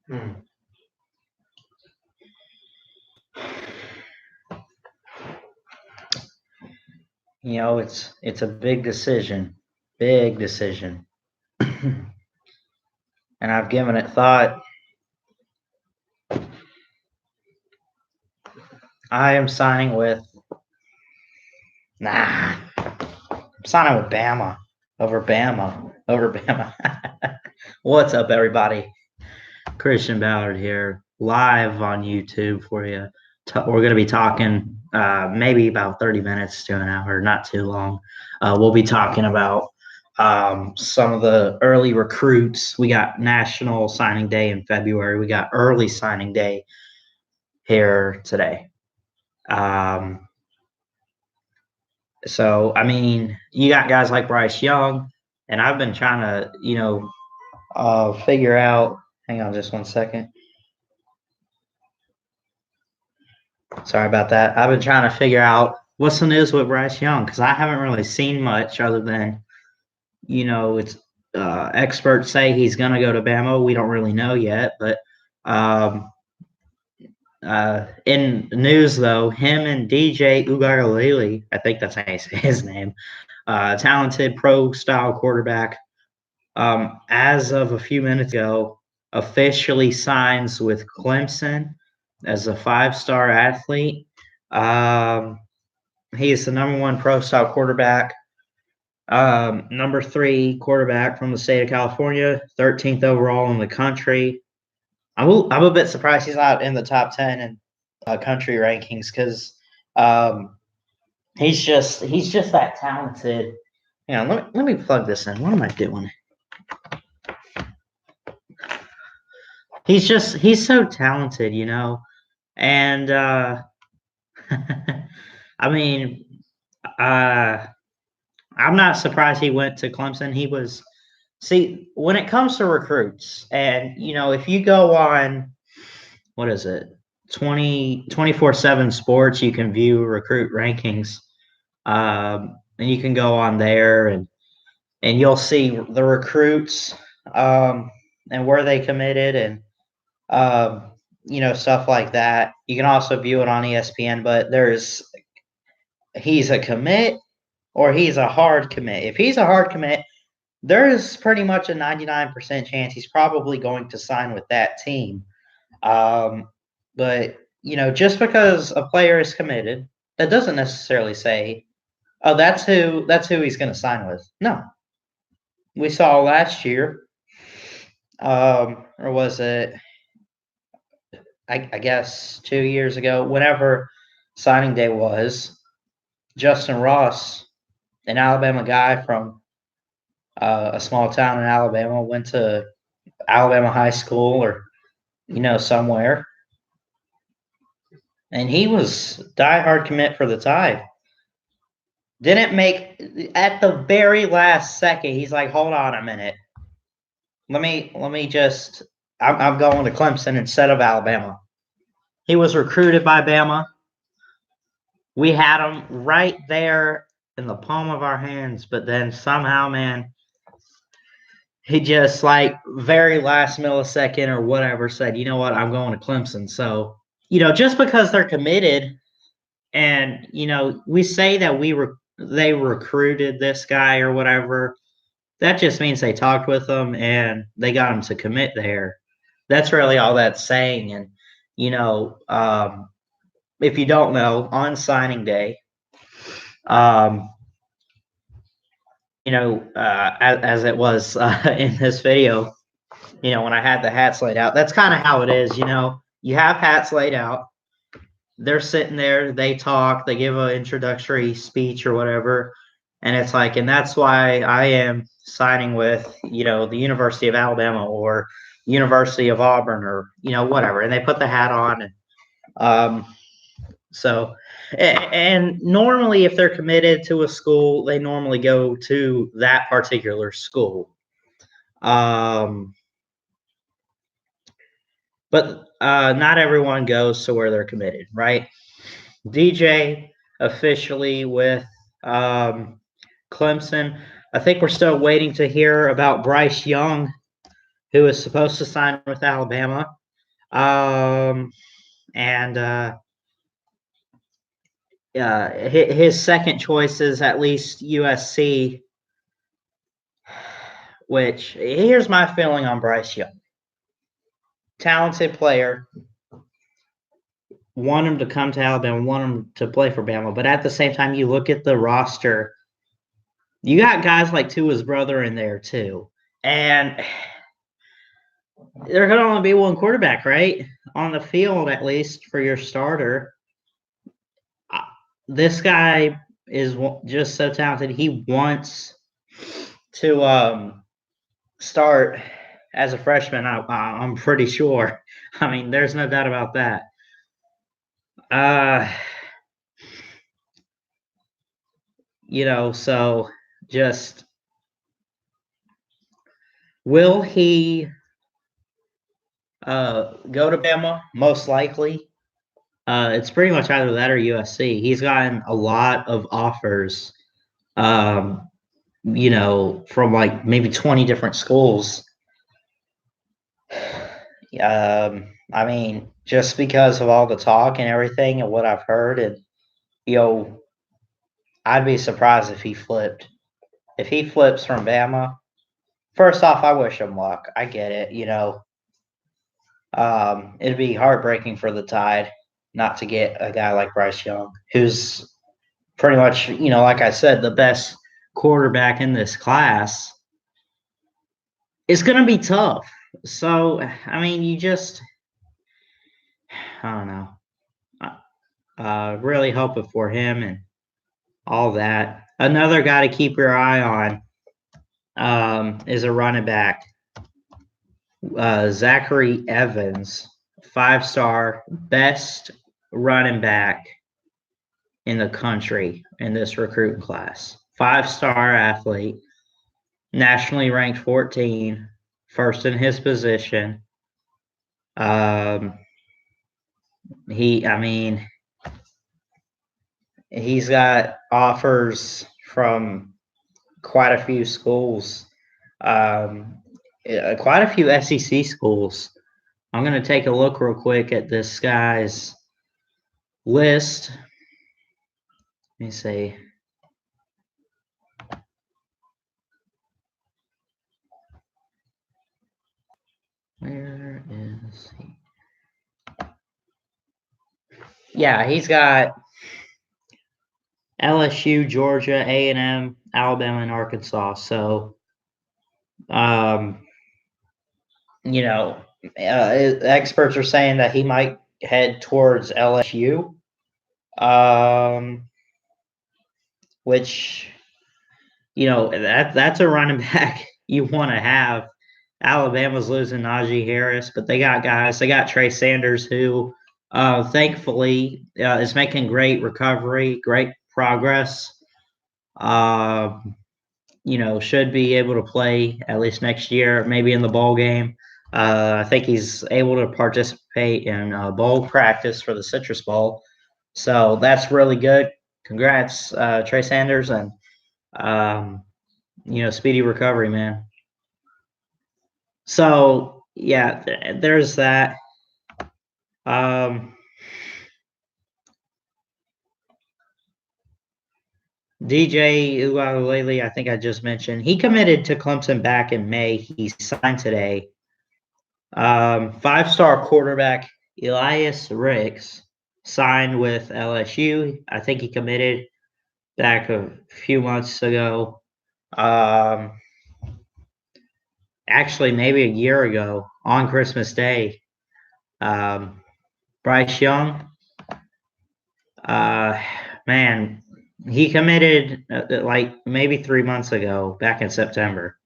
Hmm. It's a big decision, big decision, and I've given it thought. I am signing with nah. I'm signing with Bama over Bama. What's up, everybody? Christian Ballard here, live on YouTube for you. We're going to be talking maybe about 30 minutes to an hour, not too long. We'll be talking about some of the early recruits. We got National Signing Day in February. We got early signing day here today. I mean, you got guys like Bryce Young, and I've been trying to, figure out. Hang on just one second. Sorry about that. I've been trying to figure out what's the news with Bryce Young because I haven't really seen much other than, it's experts say he's going to go to Bama. We don't really know yet. But um, in news, though, him and DJ Uiagalelei, I think that's how you say his name, talented pro style quarterback, as of a few minutes ago, officially signs with Clemson as a 5-star athlete. He is the number one pro style quarterback, number 3 quarterback from the state of California, 13th overall in the country. I'm a bit surprised he's not in the top 10 in country rankings because he's just that talented. Hang on, let me plug this in. What am I doing? He's so talented, and I mean, I'm not surprised he went to Clemson. See, when it comes to recruits, and if you go on, what is it, 24/7 Sports, you can view recruit rankings, and you can go on there and you'll see the recruits, and where they committed and stuff like that. You can also view it on ESPN, but he's a commit or he's a hard commit. If he's a hard commit, there's pretty much a 99% chance he's probably going to sign with that team. But just because a player is committed, that doesn't necessarily say, oh, that's who he's going to sign with. No, we saw last year, or was it? I guess 2 years ago, whenever signing day was, Justin Ross, an Alabama guy from a small town in Alabama, went to Alabama high school or somewhere, and he was diehard commit for the Tide. Didn't make at the very last second. He's like, hold on a minute. Let me just. I'm going to Clemson instead of Alabama. He was recruited by Bama. We had him right there in the palm of our hands, but then somehow, man, he just like very last millisecond or whatever said, you know what, I'm going to Clemson. So, just because they're committed and, we say that they recruited this guy or whatever, that just means they talked with him and they got him to commit there. That's really all that's saying. And, if you don't know, on signing day, um, as it was in this video, when I had the hats laid out, that's kind of how it is. You have hats laid out. They're sitting there, they talk, they give an introductory speech or whatever. And it's like, and that's why I am signing with, the University of Alabama or University of Auburn or, whatever. And they put the hat on. And and normally if they're committed to a school, they normally go to that particular school. But not everyone goes to where they're committed, right? DJ officially with Clemson. I think we're still waiting to hear about Bryce Young, who is supposed to sign with Alabama. And his second choice is at least USC, which here's my feeling on Bryce Young. Talented player. Want him to come to Alabama, want him to play for Bama. But at the same time, you look at the roster, you got guys like Tua's brother in there too. And there could only be one quarterback, right? On the field, at least, for your starter. This guy is just so talented. He wants to start as a freshman, I'm pretty sure. I mean, there's no doubt about that. So just will he go to Bama? Most likely. It's pretty much either that or USC. He's gotten a lot of offers, from like maybe 20 different schools. I mean, just because of all the talk and everything and what I've heard, and I'd be surprised if he flipped. If he flips from Bama, first off, I wish him luck. I get it, it'd be heartbreaking for the Tide not to get a guy like Bryce Young, who's pretty much, like I said, the best quarterback in this class. It's going to be tough. So, I mean, I don't know. Really hoping for him and all that. Another guy to keep your eye on is a running back, Zachary Evans, 5-star, best running back in the country in this recruiting class. 5-star athlete, nationally ranked 14, first in his position. He's got offers from quite a few schools, quite a few SEC schools. I'm going to take a look real quick at this guy's list. Let me see. Where is he? Yeah, he's got LSU, Georgia, A&M, Alabama, and Arkansas. So, experts are saying that he might head towards LSU, which, that's a running back you want to have. Alabama's losing Najee Harris, but they got guys. They got Trey Sanders, who thankfully is making great recovery, great progress. Should be able to play at least next year, maybe in the bowl game. I think he's able to participate in bowl practice for the Citrus Bowl. So that's really good. Congrats, Trey Sanders, and, speedy recovery, man. So, yeah, there's that. DJ Uiagalelei, I think I just mentioned, he committed to Clemson back in May. He signed today. 5-star quarterback Elias Ricks signed with LSU. I think he committed back a few months ago. Actually, maybe a year ago on Christmas Day. Bryce Young, man, he committed like maybe 3 months ago, back in September.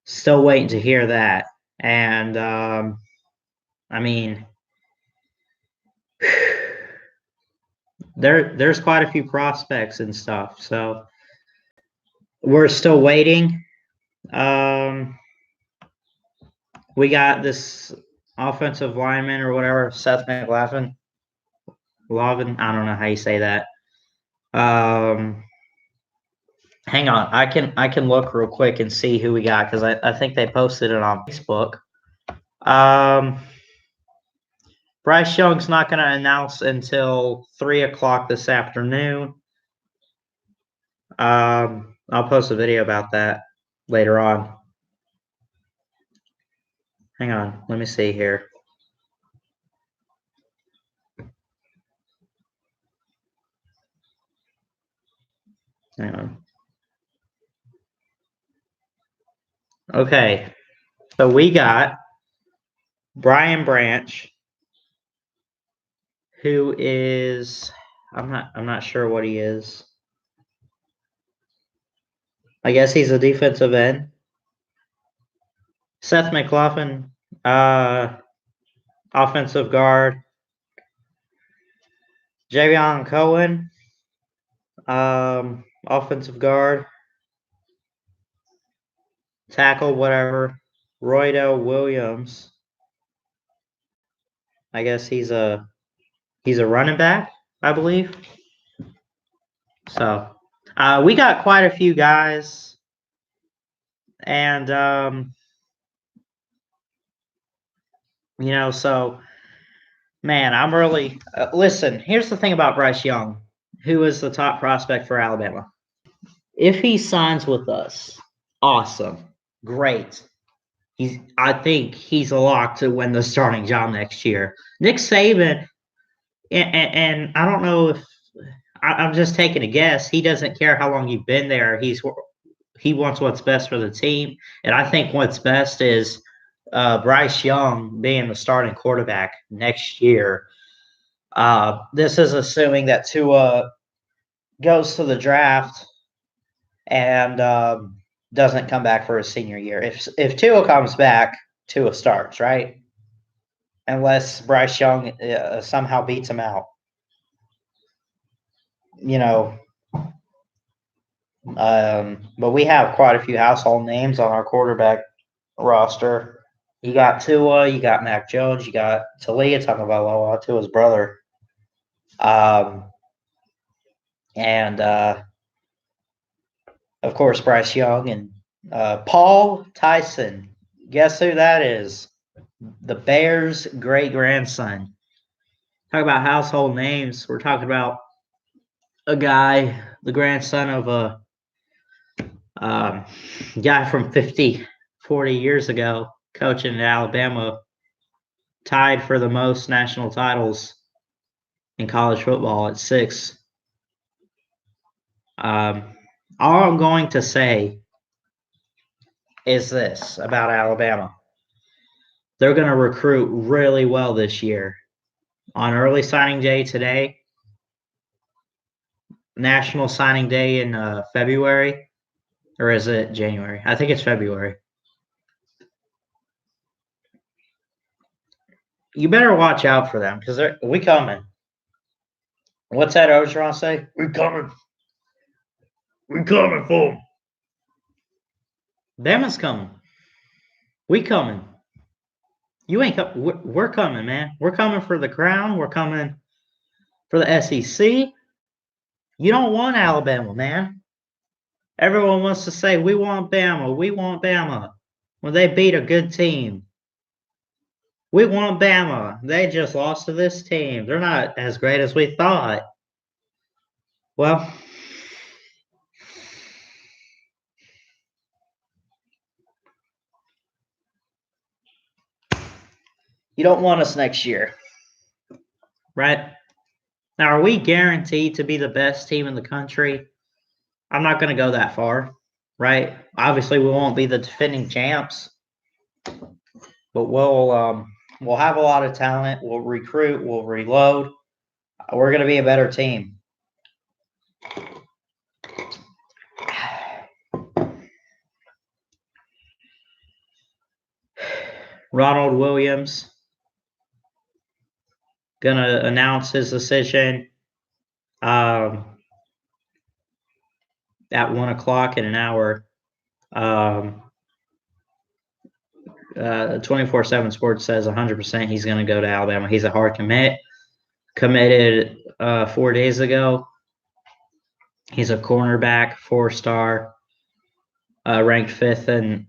Still waiting to hear that. And, there's quite a few prospects and stuff. So we're still waiting. We got this offensive lineman or whatever, Seth McLaughlin. I don't know how you say that. Hang on, I can look real quick and see who we got because I think they posted it on Facebook. Bryce Young's not going to announce until 3:00 this afternoon. I'll post a video about that later on. Hang on, let me see here. Hang on. Okay, so we got Brian Branch, who is I'm not sure what he is. I guess he's a defensive end. Seth McLaughlin, offensive guard. Javion Cohen, offensive guard. Tackle, whatever. Roydell Williams. I guess he's a running back, I believe. So we got quite a few guys. And so man, I'm really listen, here's the thing about Bryce Young, who is the top prospect for Alabama. If he signs with us, awesome. Great. I think he's a lock to win the starting job next year. Nick Saban, and I don't know if I'm just taking a guess. He doesn't care how long you've been there. He wants what's best for the team, and I think what's best is Bryce Young being the starting quarterback next year. This is assuming that Tua goes to the draft and doesn't come back for his senior year. If Tua comes back, Tua starts, right? Unless Bryce Young somehow beats him out. But we have quite a few household names on our quarterback roster. You got Tua, you got Mac Jones, you got Talia Tagovailoa, Tua's brother. And of course, Bryce Young and Paul Tyson. Guess who that is? The Bears' great-grandson. Talk about household names. We're talking about a guy, the grandson of a guy from 40 years ago, coaching at Alabama, tied for the most national titles in college football at 6. All I'm going to say is this about Alabama. They're going to recruit really well this year. On early signing day today, National Signing Day in February, or is it January? I think it's February. You better watch out for them because we coming. What's that Ogeron say? We coming. We coming for them. Bama's coming. We coming. You ain't coming. We're coming, man. We're coming for the crown. We're coming for the SEC. You don't want Alabama, man. Everyone wants to say, we want Bama. We want Bama. When they beat a good team. We want Bama. They just lost to this team. They're not as great as we thought. Well, you don't want us next year, right? Now, are we guaranteed to be the best team in the country? I'm not going to go that far, right? Obviously, we won't be the defending champs, but we'll have a lot of talent. We'll recruit. We'll reload. We're going to be a better team. Ronald Williams going to announce his decision at 1:00 in an hour. 24/7 Sports says 100% he's going to go to Alabama. He's a hard commit. Committed 4 days ago. He's a cornerback, 4-star, ranked 5th in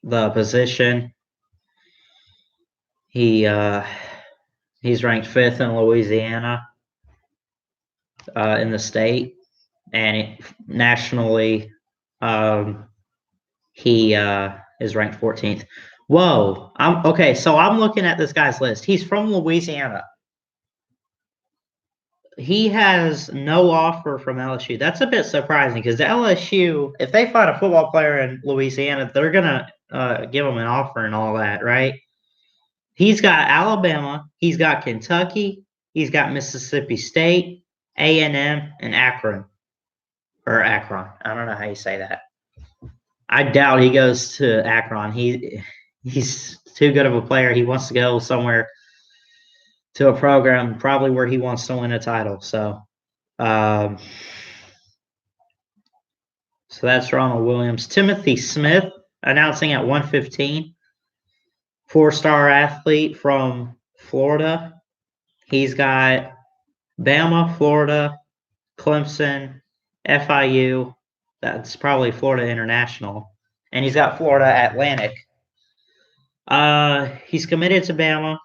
the position. He's ranked 5th in Louisiana in the state, and nationally, he is ranked 14th. Whoa! Okay. So I'm looking at this guy's list. He's from Louisiana. He has no offer from LSU. That's a bit surprising because the LSU, if they find a football player in Louisiana, they're gonna give him an offer and all that, right? He's got Alabama, he's got Kentucky, he's got Mississippi State, A&M, and Akron. Or Akron. I don't know how you say that. I doubt he goes to Akron. He's too good of a player. He wants to go somewhere to a program probably where he wants to win a title. So that's Ronald Williams. Timothy Smith announcing at 115. 4-star athlete from Florida. He's got Bama, Florida, Clemson, FIU. That's probably Florida International. And he's got Florida Atlantic. He's committed to Bama.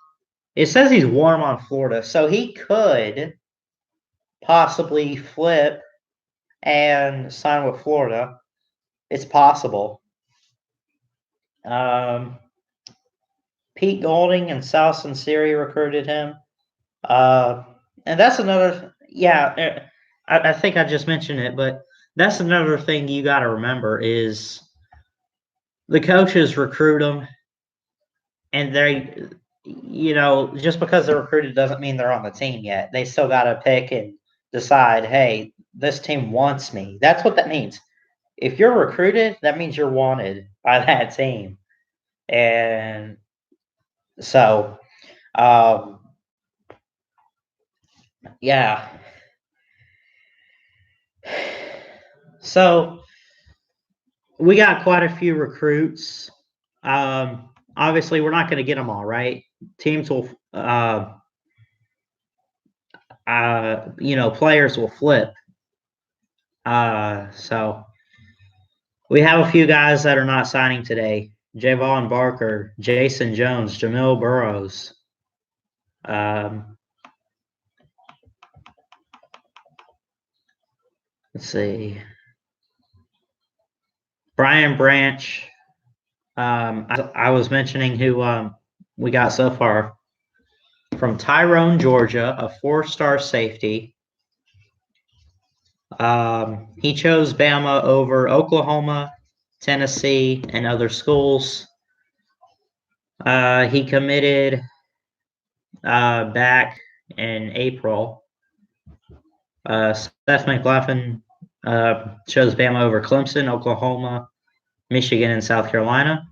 It says he's warm on Florida, so he could possibly flip and sign with Florida. It's possible. Pete Golding and Sal Sunseri recruited him. And that's another, I think I just mentioned it, but that's another thing you got to remember is the coaches recruit them, and they, just because they're recruited doesn't mean they're on the team yet. They still got to pick and decide, hey, this team wants me. That's what that means. If you're recruited, that means you're wanted by that team. And so, yeah. So we got quite a few recruits. Obviously, we're not going to get them all, right? Teams will, players will flip. So we have a few guys that are not signing today. Javon Barker, Jason Jones, Jamil Burrows. Let's see. Brian Branch. I was mentioning who we got so far. From Tyrone, Georgia, a 4-star safety. He chose Bama over Oklahoma, Tennessee, and other schools. He committed back in April. Seth McLaughlin chose Bama over Clemson, Oklahoma, Michigan, and South Carolina.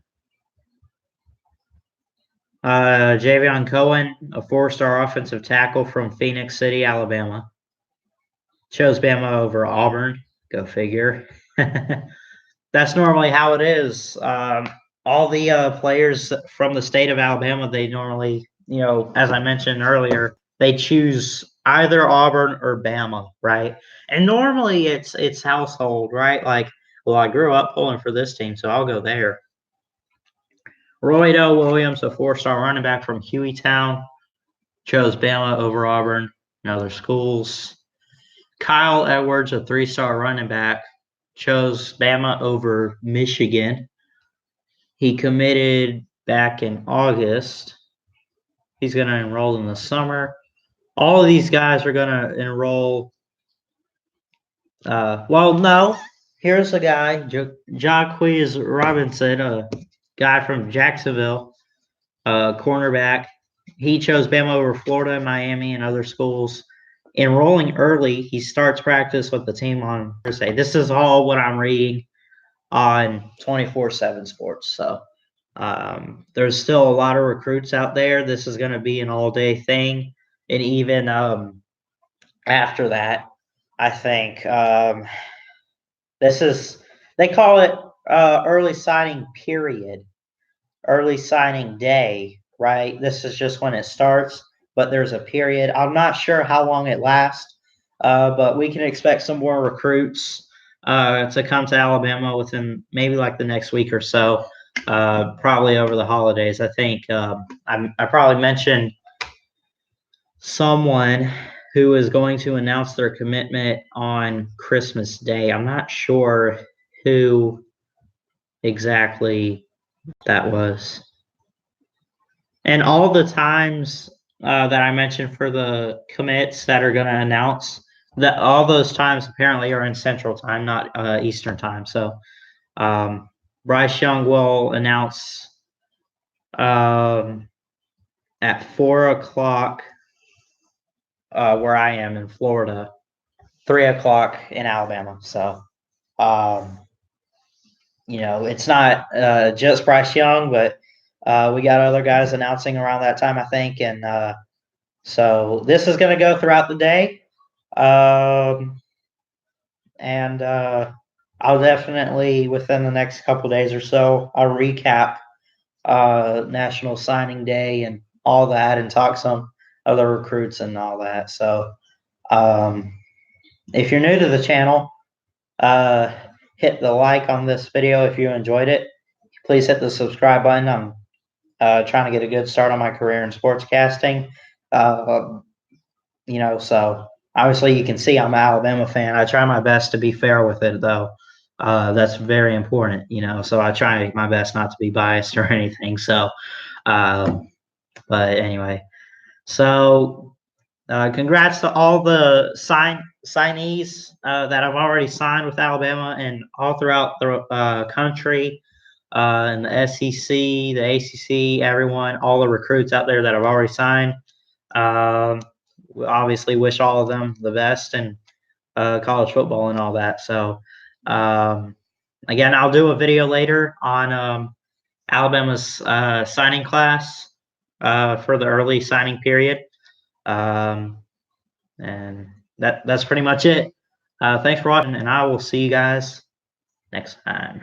Javion Cohen, a 4-star offensive tackle from Phoenix City, Alabama. Chose Bama over Auburn. Go figure. That's normally how it is. All the players from the state of Alabama, they normally, as I mentioned earlier, they choose either Auburn or Bama, right? And normally it's household, right? Like, well, I grew up pulling for this team, so I'll go there. Roy L. Williams, a 4-star running back from Hueytown, chose Bama over Auburn and other schools. Kyle Edwards, a 3-star running back, chose Bama over Michigan. He committed back in August. He's going to enroll in the summer. All of these guys are going to enroll. No. Here's a guy, Jacquez Robinson, a guy from Jacksonville, cornerback. He chose Bama over Florida, Miami, and other schools. Enrolling early, he starts practice with the team on Thursday. This is all what I'm reading on 24/7 Sports. So there's still a lot of recruits out there. This is going to be an all-day thing. And even after that, I think they call it early signing period, early signing day, right? This is just when it starts, but there's a period. I'm not sure how long it lasts. but we can expect some more recruits to come to Alabama within maybe like the next week or so, probably over the holidays. I think I probably mentioned someone who is going to announce their commitment on Christmas Day. I'm not sure who exactly that was. And all the times that I mentioned for the commits that are going to announce, that all those times apparently are in Central Time, not Eastern Time. So Bryce Young will announce at 4 o'clock where I am in Florida, 3 o'clock in Alabama. So, it's not just Bryce Young, but we got other guys announcing around that time, I think. And so this is going to go throughout the day. And I'll definitely, within the next couple days or so, I'll recap National Signing Day and all that and talk some other recruits and all that. So if you're new to the channel, hit the like on this video if you enjoyed it. Please hit the subscribe button. I'm trying to get a good start on my career in sportscasting. So obviously you can see I'm an Alabama fan. I try my best to be fair with it, though. That's very important, so I try my best not to be biased or anything. So, but anyway, so congrats to all the signees that have already signed with Alabama and all throughout the country, and the SEC, the ACC, everyone, all the recruits out there that have already signed. We obviously wish all of them the best in college football and all that. So, again, I'll do a video later on Alabama's signing class for the early signing period. And that's pretty much it. Thanks for watching, and I will see you guys next time.